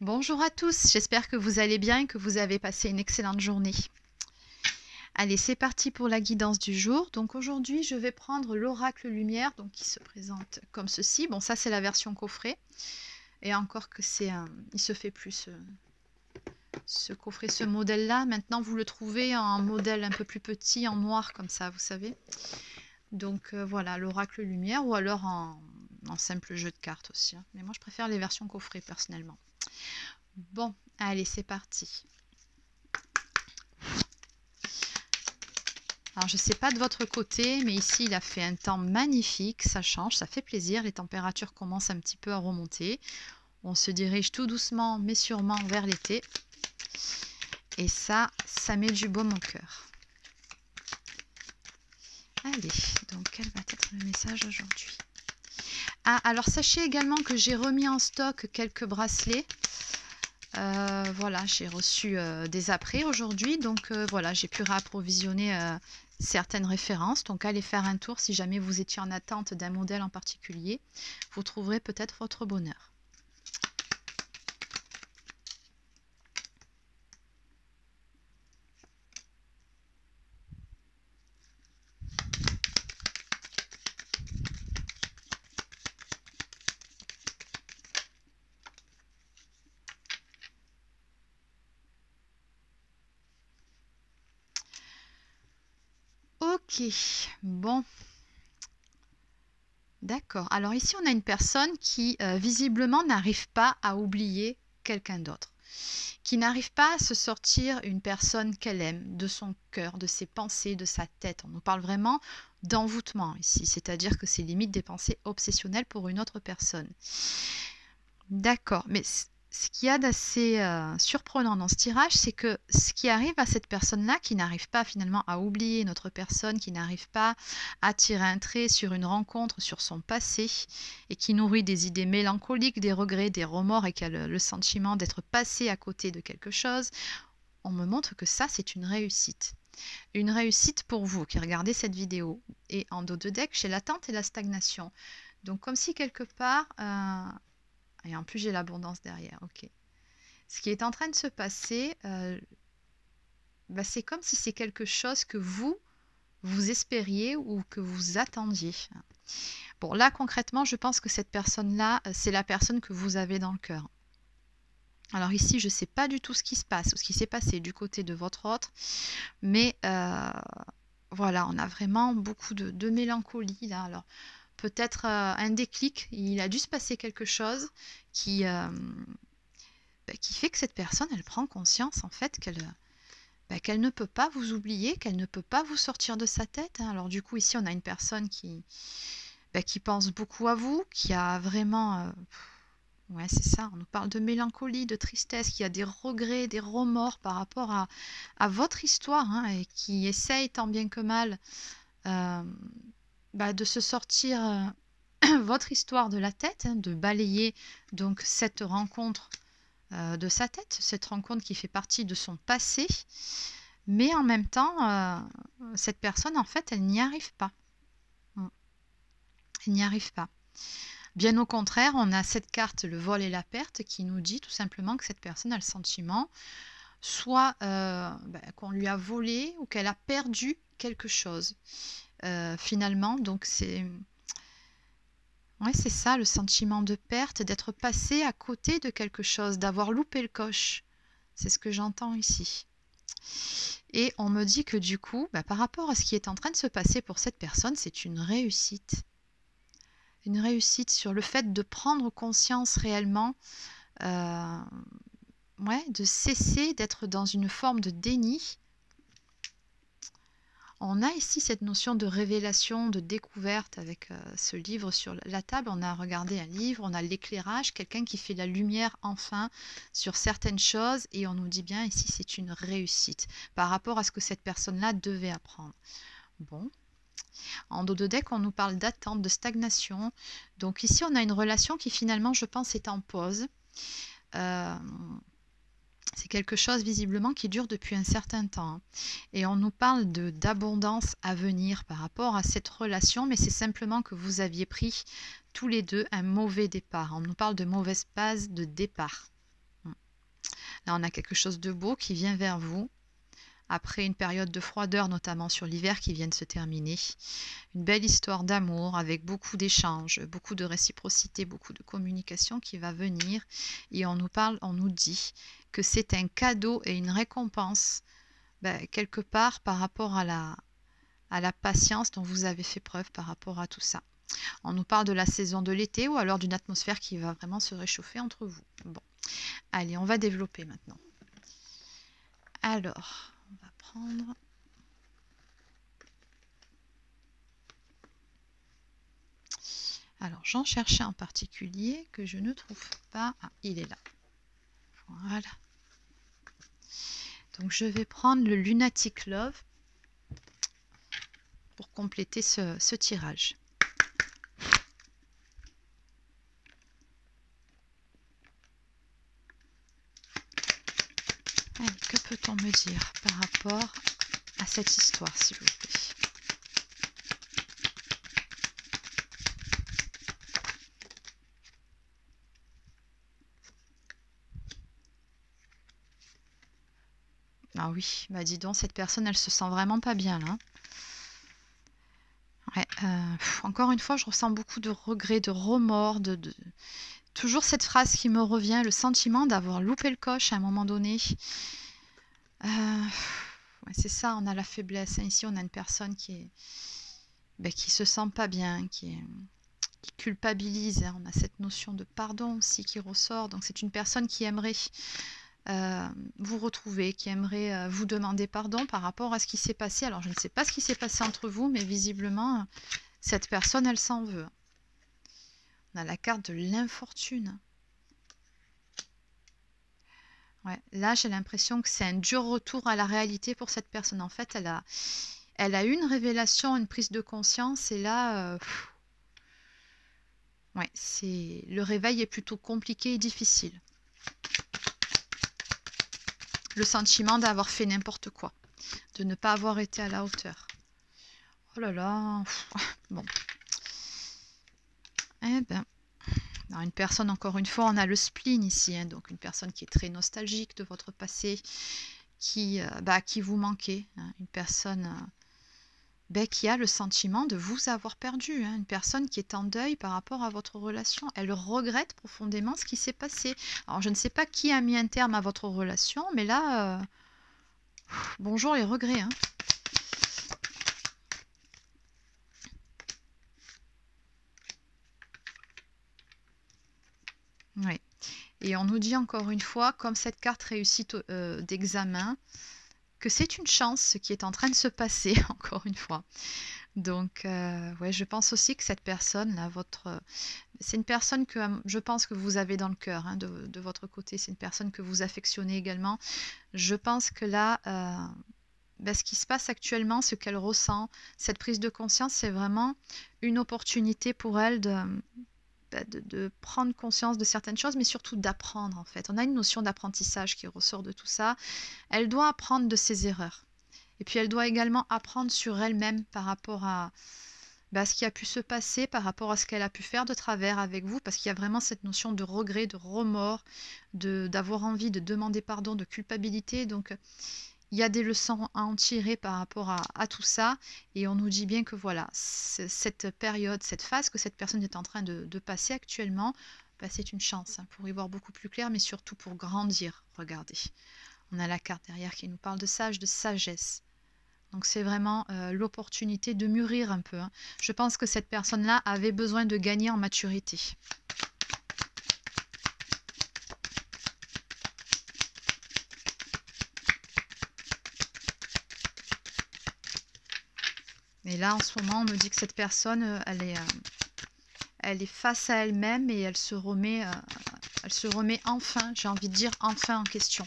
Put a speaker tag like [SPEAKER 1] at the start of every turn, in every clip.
[SPEAKER 1] Bonjour à tous, j'espère que vous allez bien et que vous avez passé une excellente journée. Allez, c'est parti pour la guidance du jour. Donc aujourd'hui, je vais prendre l'oracle lumière, donc qui se présente comme ceci. Bon, ça c'est la version coffret. Et encore que il se fait plus ce coffret, ce modèle-là. Maintenant, vous le trouvez en modèle un peu plus petit, en noir comme ça, vous savez. Donc voilà, l'oracle lumière ou alors en simple jeu de cartes aussi. Mais moi, je préfère les versions coffret personnellement. Bon, allez, c'est parti. Alors, je ne sais pas de votre côté, mais ici, il a fait un temps magnifique. Ça change, ça fait plaisir. Les températures commencent un petit peu à remonter. On se dirige tout doucement, mais sûrement vers l'été. Et ça met du baume au cœur. Allez, donc, quel va être le message aujourd'hui? Ah, alors, sachez également que j'ai remis en stock quelques bracelets. Voilà, j'ai reçu des apprêts aujourd'hui, donc voilà, j'ai pu réapprovisionner certaines références. Donc allez faire un tour si jamais vous étiez en attente d'un modèle en particulier. Vous trouverez peut-être votre bonheur. Ok, bon. D'accord. Alors ici, on a une personne qui visiblement n'arrive pas à oublier quelqu'un d'autre, qui n'arrive pas à se sortir une personne qu'elle aime de son cœur, de ses pensées, de sa tête. On nous parle vraiment d'envoûtement ici, c'est-à-dire que c'est limite des pensées obsessionnelles pour une autre personne. D'accord, mais ce qu'il y a d'assez surprenant dans ce tirage, c'est que ce qui arrive à cette personne-là, qui n'arrive pas finalement à oublier une autre personne, qui n'arrive pas à tirer un trait sur une rencontre, sur son passé, et qui nourrit des idées mélancoliques, des regrets, des remords, et qui a le sentiment d'être passé à côté de quelque chose, on me montre que ça, c'est une réussite. Une réussite pour vous qui regardez cette vidéo. Et en dos de deck, j'ai l'attente et la stagnation. Donc comme si quelque part... et en plus, j'ai l'abondance derrière. Ok. Ce qui est en train de se passer, c'est comme si c'est quelque chose que vous espériez ou que vous attendiez. Bon, là, concrètement, je pense que cette personne-là, c'est la personne que vous avez dans le cœur. Alors ici, je ne sais pas du tout ce qui se passe ou ce qui s'est passé du côté de votre autre, mais voilà, on a vraiment beaucoup de mélancolie là. Alors, peut-être un déclic, il a dû se passer quelque chose qui fait que cette personne, elle prend conscience en fait qu'elle ne peut pas vous oublier, qu'elle ne peut pas vous sortir de sa tête. Alors du coup, ici, on a une personne qui pense beaucoup à vous, qui a vraiment... ouais, c'est ça, on nous parle de mélancolie, de tristesse, qui a des regrets, des remords par rapport à votre histoire, hein, et qui essaye tant bien que mal de se sortir votre histoire de la tête, hein, de balayer donc cette rencontre de sa tête, cette rencontre qui fait partie de son passé, mais en même temps, cette personne, en fait, elle n'y arrive pas. Elle n'y arrive pas. Bien au contraire, on a cette carte, le vol et la perte, qui nous dit tout simplement que cette personne a le sentiment soit qu'on lui a volé ou qu'elle a perdu quelque chose. Finalement, donc c'est... Ouais, c'est ça, le sentiment de perte, d'être passé à côté de quelque chose, d'avoir loupé le coche. C'est ce que j'entends ici. Et on me dit que du coup, par rapport à ce qui est en train de se passer pour cette personne, c'est une réussite. Une réussite sur le fait de prendre conscience réellement, de cesser d'être dans une forme de déni. On a ici cette notion de révélation, de découverte avec ce livre sur la table. On a regardé un livre, on a l'éclairage, quelqu'un qui fait la lumière enfin sur certaines choses et on nous dit bien ici c'est une réussite par rapport à ce que cette personne-là devait apprendre. Bon. En dos de deck, on nous parle d'attente, de stagnation. Donc ici, on a une relation qui finalement, je pense, est en pause. C'est quelque chose visiblement qui dure depuis un certain temps. Et on nous parle d'abondance à venir par rapport à cette relation, mais c'est simplement que vous aviez pris tous les deux un mauvais départ. On nous parle de mauvaise base de départ. Là, on a quelque chose de beau qui vient vers vous. Après une période de froideur, notamment sur l'hiver qui vient de se terminer. Une belle histoire d'amour avec beaucoup d'échanges, beaucoup de réciprocité, beaucoup de communication qui va venir. Et on nous dit que c'est un cadeau et une récompense, quelque part par rapport à la patience dont vous avez fait preuve par rapport à tout ça. On nous parle de la saison de l'été ou alors d'une atmosphère qui va vraiment se réchauffer entre vous. Bon, allez, on va développer maintenant. Alors, on va prendre... Alors, j'en cherchais un particulier que je ne trouve pas. Ah, il est là. Voilà. Donc, je vais prendre le Lunatic Love pour compléter ce tirage. Allez, que peut-on me dire par rapport à cette histoire, s'il vous plaît? Ah oui, bah dis donc, cette personne, elle se sent vraiment pas bien là. Ouais, encore une fois, je ressens beaucoup de regrets, de remords, toujours cette phrase qui me revient, le sentiment d'avoir loupé le coche à un moment donné. Ouais, c'est ça, on a la faiblesse. Ici, on a une personne qui se sent pas bien, qui culpabilise. On a cette notion de pardon aussi qui ressort. Donc, c'est une personne qui aimerait vous retrouver, qui aimerait vous demander pardon par rapport à ce qui s'est passé. Alors, je ne sais pas ce qui s'est passé entre vous, mais visiblement, cette personne, elle s'en veut. On a la carte de l'infortune. Ouais, là, j'ai l'impression que c'est un dur retour à la réalité pour cette personne. En fait, elle a eu une révélation, une prise de conscience, et là, ouais, le réveil est plutôt compliqué et difficile. Le sentiment d'avoir fait n'importe quoi, de ne pas avoir été à la hauteur. Oh là là, bon. Eh ben, alors une personne, encore une fois, on a le spleen ici, hein, donc une personne qui est très nostalgique de votre passé, qui vous manquait, hein, une personne qui a le sentiment de vous avoir perdu, hein, une personne qui est en deuil par rapport à votre relation. Elle regrette profondément ce qui s'est passé. Alors, je ne sais pas qui a mis un terme à votre relation, mais là, bonjour les regrets, hein. Oui. Et on nous dit encore une fois, comme cette carte réussite d'examen, que c'est une chance ce qui est en train de se passer, encore une fois. Donc, ouais, je pense aussi que cette personne-là, c'est une personne que je pense que vous avez dans le cœur, hein, de votre côté. C'est une personne que vous affectionnez également. Je pense que là, ce qui se passe actuellement, ce qu'elle ressent, cette prise de conscience, c'est vraiment une opportunité pour elle de prendre conscience de certaines choses, mais surtout d'apprendre, en fait. On a une notion d'apprentissage qui ressort de tout ça. Elle doit apprendre de ses erreurs. Et puis, elle doit également apprendre sur elle-même par rapport à ce qui a pu se passer, par rapport à ce qu'elle a pu faire de travers avec vous, parce qu'il y a vraiment cette notion de regret, de remords, d'avoir envie de demander pardon, de culpabilité. Donc, il y a des leçons à en tirer par rapport à tout ça. Et on nous dit bien que voilà, cette période, cette phase que cette personne est en train de passer actuellement, c'est une chance, hein, pour y voir beaucoup plus clair, mais surtout pour grandir. Regardez, on a la carte derrière qui nous parle de sage, de sagesse. Donc c'est vraiment l'opportunité de mûrir un peu, hein. Je pense que cette personne-là avait besoin de gagner en maturité. Et là, en ce moment, on me dit que cette personne, elle est face à elle-même et elle se remet enfin, j'ai envie de dire, enfin en question.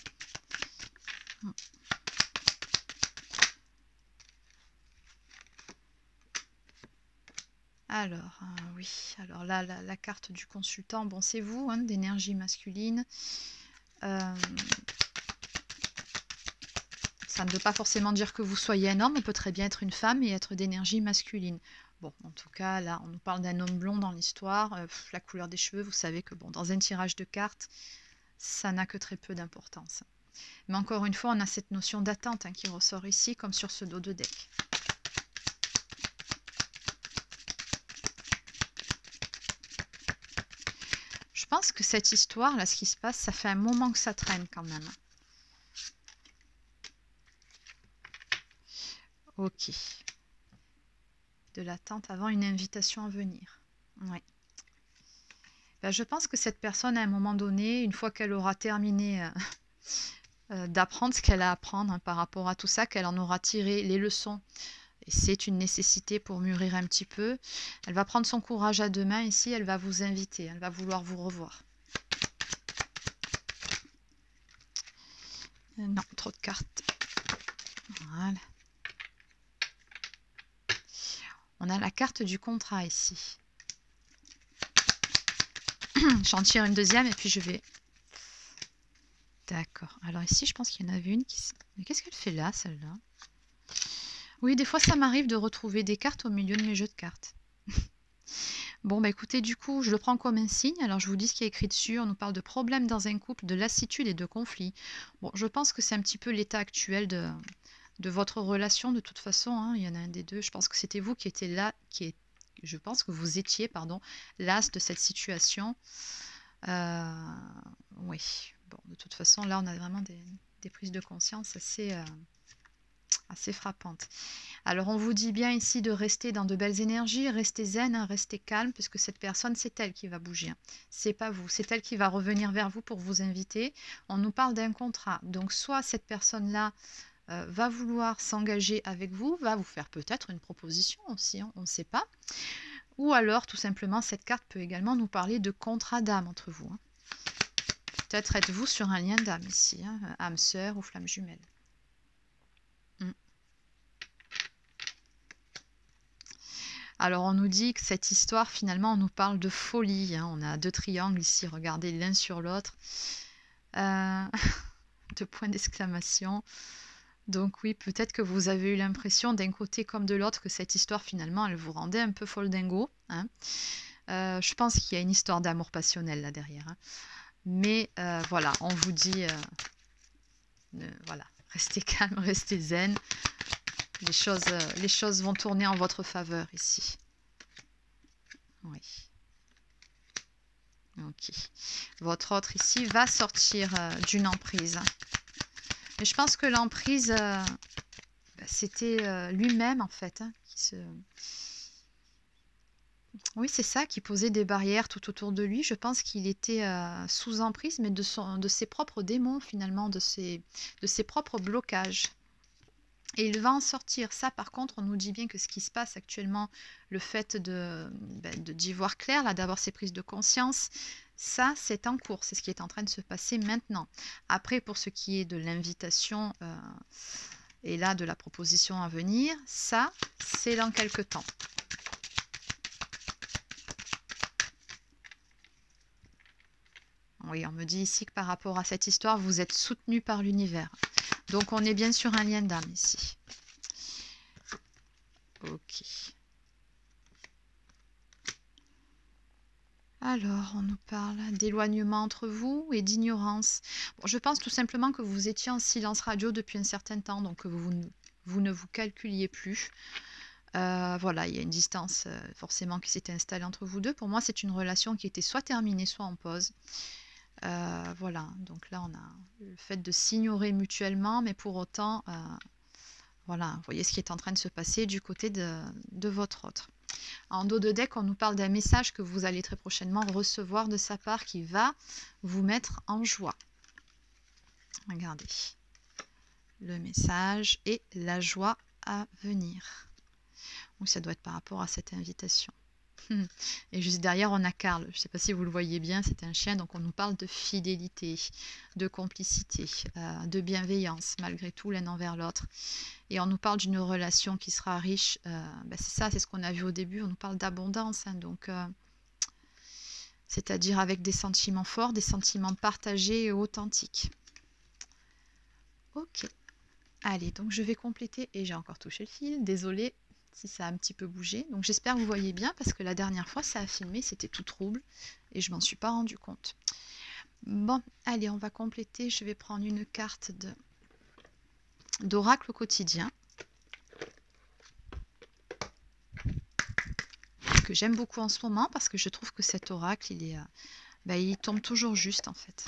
[SPEAKER 1] Alors, oui, alors là, la carte du consultant, bon, c'est vous, hein, d'énergie masculine. Ça ne veut pas forcément dire que vous soyez un homme, on peut très bien être une femme et être d'énergie masculine. Bon, en tout cas, là, on nous parle d'un homme blond dans l'histoire. La couleur des cheveux, vous savez que bon, dans un tirage de cartes, ça n'a que très peu d'importance. Mais encore une fois, on a cette notion d'attente hein, qui ressort ici, comme sur ce dos de deck. Je pense que cette histoire, là, ce qui se passe, ça fait un moment que ça traîne quand même. Ok. De l'attente avant une invitation à venir. Oui. Ben, je pense que cette personne, à un moment donné, une fois qu'elle aura terminé d'apprendre ce qu'elle a à apprendre hein, par rapport à tout ça, qu'elle en aura tiré les leçons, et c'est une nécessité pour mûrir un petit peu, elle va prendre son courage à deux mains ici, elle va vous inviter, elle va vouloir vous revoir. Non, trop de cartes. Voilà. On a la carte du contrat ici. J'en tire une deuxième et puis je vais... D'accord. Alors ici, je pense qu'il y en avait une qui... Mais qu'est-ce qu'elle fait là, celle-là? Oui, des fois, ça m'arrive de retrouver des cartes au milieu de mes jeux de cartes. Bon, bah écoutez, du coup, je le prends comme un signe. Alors, je vous dis ce qui est écrit dessus. On nous parle de problèmes dans un couple, de lassitude et de conflits. Bon, je pense que c'est un petit peu l'état actuel de votre relation, de toute façon. Hein. Il y en a un des deux. Je pense que c'était vous qui étiez là, je pense que vous étiez, pardon, l'as de cette situation. Oui, bon, de toute façon, là, on a vraiment des prises de conscience assez frappantes. Alors, on vous dit bien ici de rester dans de belles énergies, restez zen, hein, restez calme, puisque cette personne, c'est elle qui va bouger. Hein. C'est pas vous, c'est elle qui va revenir vers vous pour vous inviter. On nous parle d'un contrat. Donc, soit cette personne-là va vouloir s'engager avec vous, va vous faire peut-être une proposition aussi, hein, on ne sait pas. Ou alors, tout simplement, cette carte peut également nous parler de contrat d'âme entre vous. Hein. Peut-être êtes-vous sur un lien d'âme ici, hein, âme sœur ou flamme jumelle. Alors, on nous dit que cette histoire, finalement, on nous parle de folie. Hein. On a deux triangles ici, regardez l'un sur l'autre. Deux points d'exclamation. Donc oui, peut-être que vous avez eu l'impression d'un côté comme de l'autre que cette histoire, finalement, elle vous rendait un peu folle dingo. Hein. Je pense qu'il y a une histoire d'amour passionnel là derrière. Hein. Mais voilà, on vous dit, voilà, restez calme, restez zen. Les choses vont tourner en votre faveur ici. Oui. Ok. Votre autre ici va sortir d'une emprise. Mais je pense que l'emprise, c'était lui-même en fait. Hein, Oui, c'est ça, qui posait des barrières tout autour de lui. Je pense qu'il était sous emprise, mais de ses propres démons finalement, de ses propres blocages. Et il va en sortir. Ça, par contre, on nous dit bien que ce qui se passe actuellement, le fait d'y voir clair, là, d'avoir ces prises de conscience, ça, c'est en cours. C'est ce qui est en train de se passer maintenant. Après, pour ce qui est de l'invitation et là, de la proposition à venir, ça, c'est dans quelques temps. Oui, on me dit ici que par rapport à cette histoire, vous êtes soutenu par l'univers. Donc, on est bien sur un lien d'âme ici. Ok. Alors, on nous parle d'éloignement entre vous et d'ignorance. Bon, je pense tout simplement que vous étiez en silence radio depuis un certain temps, donc que vous ne vous calculiez plus. Voilà, il y a une distance forcément qui s'était installée entre vous deux. Pour moi, c'est une relation qui était soit terminée, soit en pause. Voilà, donc là on a le fait de s'ignorer mutuellement, mais pour autant, voilà, vous voyez ce qui est en train de se passer du côté de votre autre. En dos de deck, on nous parle d'un message que vous allez très prochainement recevoir de sa part qui va vous mettre en joie. Regardez, le message et la joie à venir. Donc ça doit être par rapport à cette invitation. Et juste derrière, on a Karl. Je ne sais pas si vous le voyez bien, c'est un chien. Donc, on nous parle de fidélité, de complicité, de bienveillance, malgré tout, l'un envers l'autre. Et on nous parle d'une relation qui sera riche. C'est ça, c'est ce qu'on a vu au début. On nous parle d'abondance. Hein, donc, c'est-à-dire avec des sentiments forts, des sentiments partagés et authentiques. Ok. Allez, donc je vais compléter. Et j'ai encore touché le fil. Désolée si ça a un petit peu bougé. Donc j'espère que vous voyez bien parce que la dernière fois ça a filmé, c'était tout trouble et je m'en suis pas rendu compte. Bon, allez, on va compléter. Je vais prendre une carte d'oracle quotidien que j'aime beaucoup en ce moment parce que je trouve que cet oracle, il tombe toujours juste en fait.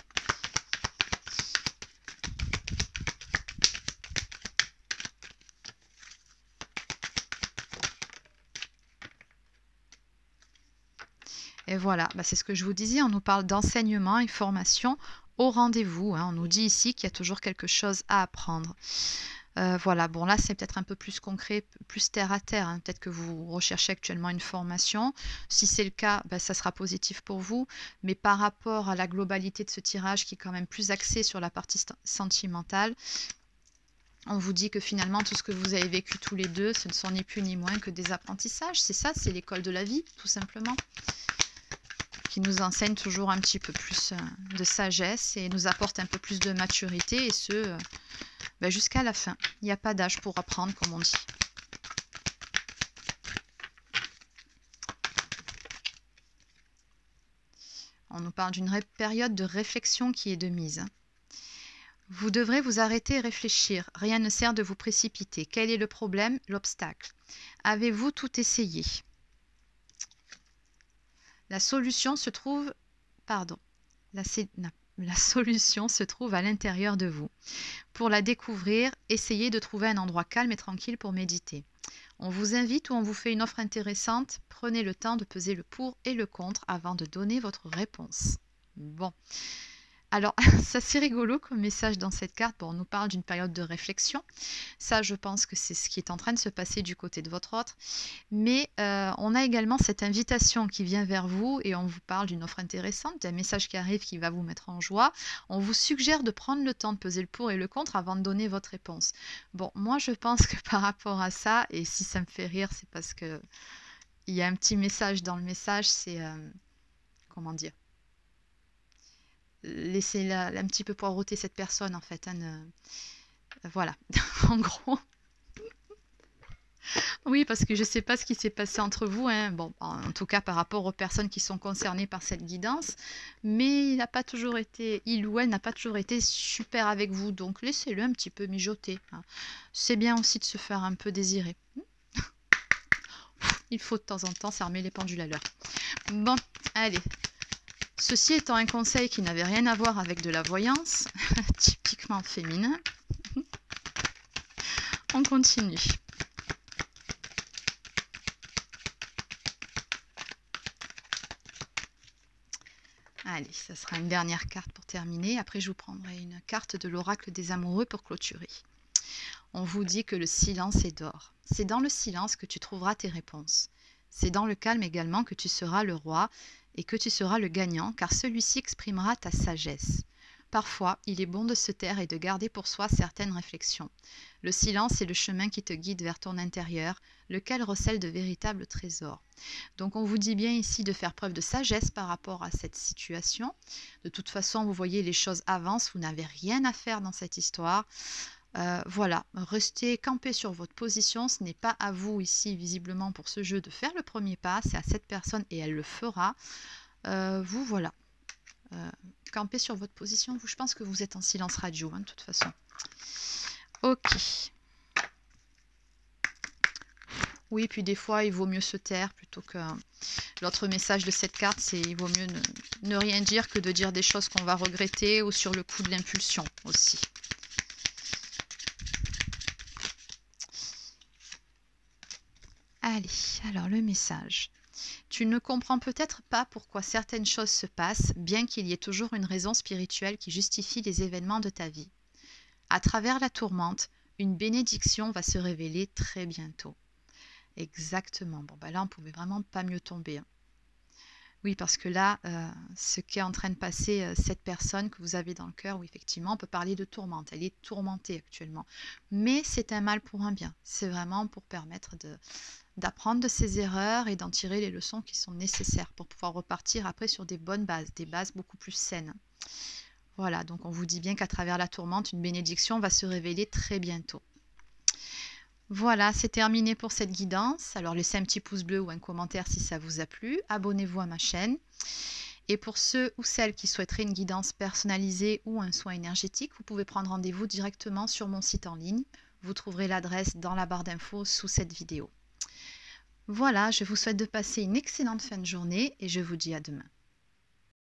[SPEAKER 1] Et voilà, c'est ce que je vous disais, on nous parle d'enseignement et formation au rendez-vous. On nous dit ici qu'il y a toujours quelque chose à apprendre. Voilà, bon là c'est peut-être un peu plus concret, plus terre à terre. Peut-être que vous recherchez actuellement une formation. Si c'est le cas, ça sera positif pour vous. Mais par rapport à la globalité de ce tirage qui est quand même plus axé sur la partie sentimentale, on vous dit que finalement tout ce que vous avez vécu tous les deux, ce ne sont ni plus ni moins que des apprentissages. C'est ça, c'est l'école de la vie, tout simplement, qui nous enseigne toujours un petit peu plus de sagesse et nous apporte un peu plus de maturité, et ce, jusqu'à la fin. Il n'y a pas d'âge pour apprendre, comme on dit. On nous parle d'une période de réflexion qui est de mise. Vous devrez vous arrêter et réfléchir. Rien ne sert de vous précipiter. Quel est le problème, l'obstacle? Avez-vous tout essayé? La solution se trouve... Pardon. La solution se trouve à l'intérieur de vous. Pour la découvrir, essayez de trouver un endroit calme et tranquille pour méditer. On vous invite ou on vous fait une offre intéressante. Prenez le temps de peser le pour et le contre avant de donner votre réponse. Bon. Alors, ça c'est rigolo comme message dans cette carte. Bon, on nous parle d'une période de réflexion. Ça, je pense que c'est ce qui est en train de se passer du côté de votre autre. Mais on a également cette invitation qui vient vers vous et on vous parle d'une offre intéressante, d'un message qui arrive qui va vous mettre en joie. On vous suggère de prendre le temps de peser le pour et le contre avant de donner votre réponse. Bon, moi, je pense que par rapport à ça, et si ça me fait rire, c'est parce que il y a un petit message dans le message, c'est... comment dire, laissez un petit peu poireauter cette personne en fait. Voilà, en gros. Oui, parce que je ne sais pas ce qui s'est passé entre vous. Bon, en tout cas par rapport aux personnes qui sont concernées par cette guidance. Mais il ou elle n'a pas toujours été super avec vous. Donc laissez-le un petit peu mijoter. C'est bien aussi de se faire un peu désirer. Il faut de temps en temps, ça remet les pendules à l'heure. Bon, allez. Ceci étant un conseil qui n'avait rien à voir avec de la voyance, typiquement féminin. On continue. Allez, ça sera une dernière carte pour terminer. Après, je vous prendrai une carte de l'oracle des amoureux pour clôturer. On vous dit que le silence est d'or. C'est dans le silence que tu trouveras tes réponses. C'est dans le calme également que tu seras le roi et que tu seras le gagnant, car celui-ci exprimera ta sagesse. Parfois, il est bon de se taire et de garder pour soi certaines réflexions. Le silence est le chemin qui te guide vers ton intérieur, lequel recèle de véritables trésors. Donc on vous dit bien ici de faire preuve de sagesse par rapport à cette situation. De toute façon, vous voyez, les choses avancent, vous n'avez rien à faire dans cette histoire. Voilà, restez campé sur votre position. Ce n'est pas à vous ici, visiblement, pour ce jeu de faire le premier pas. C'est à cette personne et elle le fera. Vous, voilà. Campez sur votre position. Je pense que vous êtes en silence radio, de toute façon. Ok. Oui, puis des fois, il vaut mieux se taire plutôt que... L'autre message de cette carte, c'est il vaut mieux ne rien dire que de dire des choses qu'on va regretter ou sur le coup de l'impulsion aussi. Allez, alors le message. Tu ne comprends peut-être pas pourquoi certaines choses se passent, bien qu'il y ait toujours une raison spirituelle qui justifie les événements de ta vie. À travers la tourmente, une bénédiction va se révéler très bientôt. Exactement. Bon, là, on ne pouvait vraiment pas mieux tomber. Oui, parce que là, ce qui est en train de passer, cette personne que vous avez dans le cœur, oui, effectivement, on peut parler de tourmente. Elle est tourmentée actuellement. Mais c'est un mal pour un bien. C'est vraiment pour permettre d'apprendre de ses erreurs et d'en tirer les leçons qui sont nécessaires pour pouvoir repartir après sur des bonnes bases, des bases beaucoup plus saines. Voilà, donc on vous dit bien qu'à travers la tourmente, une bénédiction va se révéler très bientôt. Voilà, c'est terminé pour cette guidance. Alors laissez un petit pouce bleu ou un commentaire si ça vous a plu. Abonnez-vous à ma chaîne. Et pour ceux ou celles qui souhaiteraient une guidance personnalisée ou un soin énergétique, vous pouvez prendre rendez-vous directement sur mon site en ligne. Vous trouverez l'adresse dans la barre d'infos sous cette vidéo. Voilà, je vous souhaite de passer une excellente fin de journée et je vous dis à demain.